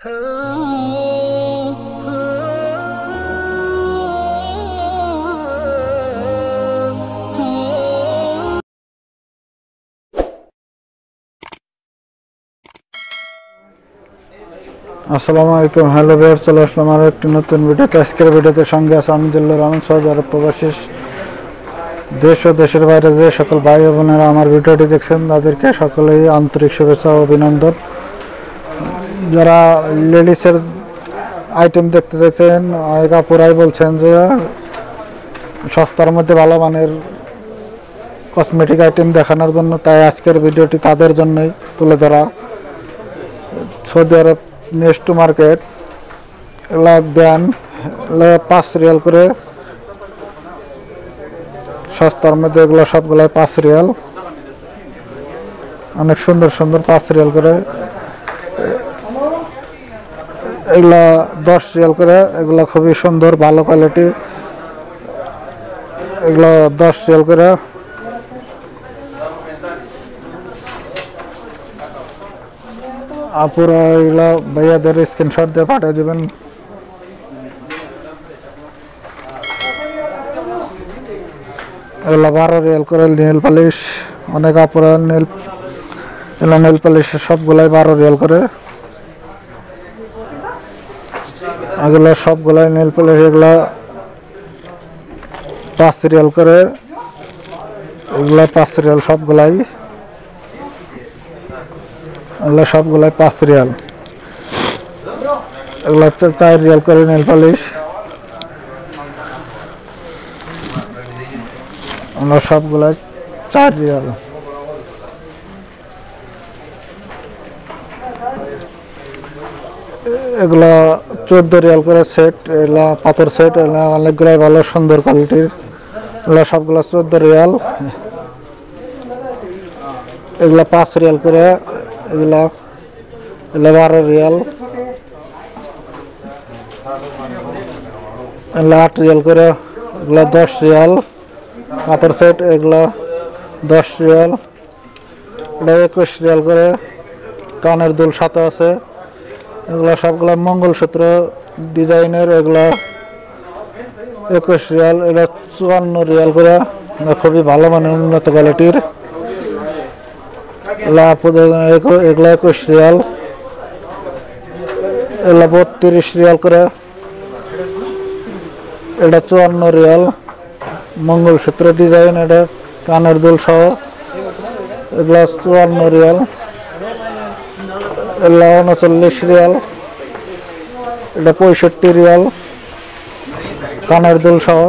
আসসালামু আলাইকুম। Hello viewers, চলে আসলাম আরও একটি নতুন ভিডিওতে। আজকের ভিডিওতে সঙ্গে আছে আমি জিল্লুর রহমান, সৌদি আরব প্রবাসী। দেশ ও দেশের বাইরে যে সকল ভাই ও বোনেরা আমার ভিডিওটি দেখছেন তাদেরকে সকলেই আন্তরিক শুভেচ্ছা ও অভিনন্দন। যারা লেডিসের আইটেম দেখতে চাইছেন, অনেক আপুরাই বলছেন যে সস্তার মধ্যে ভালো মানের কসমেটিক আইটেম দেখানোর জন্য, তাই আজকের ভিডিওটি তাদের জন্যই তুলে ধরা। Saudi Arab next to market এগুলা দেন 5 রিয়াল করে, সস্তার মধ্যে এগুলো সবগুলাই 5 রিয়াল, অনেক সুন্দর সুন্দর 5 রিয়াল করে। এগুলা 10 রিয়াল করে, এগুলো খুবই সুন্দর ভালো কোয়ালিটির, এগুলো 10 রিয়াল করে। আপুরা এগুলো ভাইয়াদের স্ক্রিনশট দিয়ে পাঠিয়ে দেবেন। এগুলো 12 রিয়াল করে নেল পালিশ, অনেক আপুরা নেল পালিশ সবগুলাই 12 রিয়াল করে। এগুলো সবগুলাই নেল পালিশ, এগুলো 5 রিয়াল করে, এগুলো 5 রিয়াল সবগুলাই, এগুলো সবগুলাই 5 রিয়াল। এগুলো 4 রিয়াল করে নেল পালিশ, এগুলো সবগুলাই 4 রিয়াল। এগুলো 14 রিয়াল করে সেট, এগুলো পাথর সেট, এগুলো অনেকগুলাই ভালো সুন্দর কোয়ালিটির, এগুলো সবগুলো 14 রিয়াল। এগুলো 5 রিয়াল করে, এগুলো 12 রিয়াল, এগুলো 8 রিয়াল করে, এগুলো 10 রিয়াল পাথর সেট, এগুলো 10 রিয়াল। এটা 21 রিয়াল করে, কানের দুল সাথে আছে, এগুলো সবগুলো মঙ্গলসূত্র ডিজাইনের, এগুলো 21 রিয়াল। এটা 54 রিয়াল করে, খুবই ভালো মানের উন্নত কোয়ালিটির, এগুলো 21 রিয়াল। এগুলো 32 রিয়াল করে, এটা 54 রিয়াল মঙ্গলসূত্র ডিজাইন, এটা কানের দুল সহ, এগুলো 54 রিয়াল। এগুলো 39 রিয়াল, এটা 65 রিয়াল কানের দুল সহ,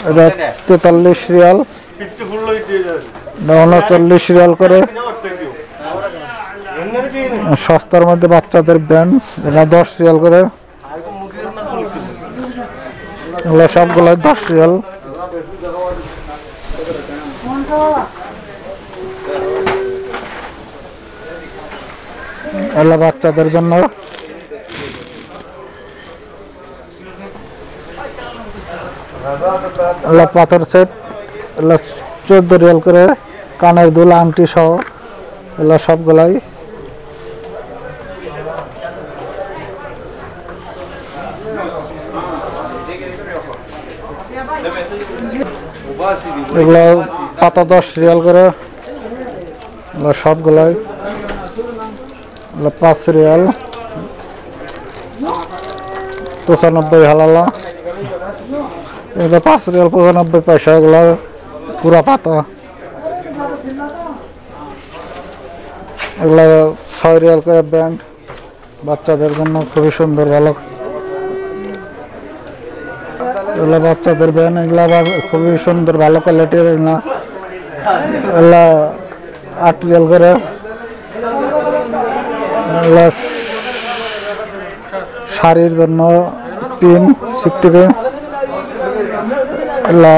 এটা 43 রিয়াল, 39 রিয়াল করে। সস্তার মধ্যে বাচ্চাদের ব্যান্ড, এটা 10 রিয়াল করে, এগুলো সবগুলো 10 রিয়াল। এগুলো বাচ্চাদের জন্য। এগুলো পাথর সেট, এগুলো 14 রিয়াল করে, কানের দুল আংটি সহ, এগুলো সবগুলাই। এগুলো পাতা 10 রিয়াল করে, এগুলো সবগুলাই, এগুলো 5 রিয়াল, 95 হালালা, এগুলো 5 রিয়াল 95 পয়সা, এগুলো পুরা পাতা। এগুলো 6 রিয়াল করে ব্যান্ড, বাচ্চাদের জন্য খুবই সুন্দর ভালো, এগুলো বাচ্চাদের ব্যান্ড, এগুলো খুবই সুন্দর ভালো কোয়ালিটির, এগুলো 8 রিয়াল করে। এগুলো শাড়ির জন্য পিন, সিফটি পিন, এগুলো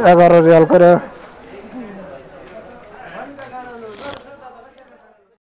11 রিয়াল করে।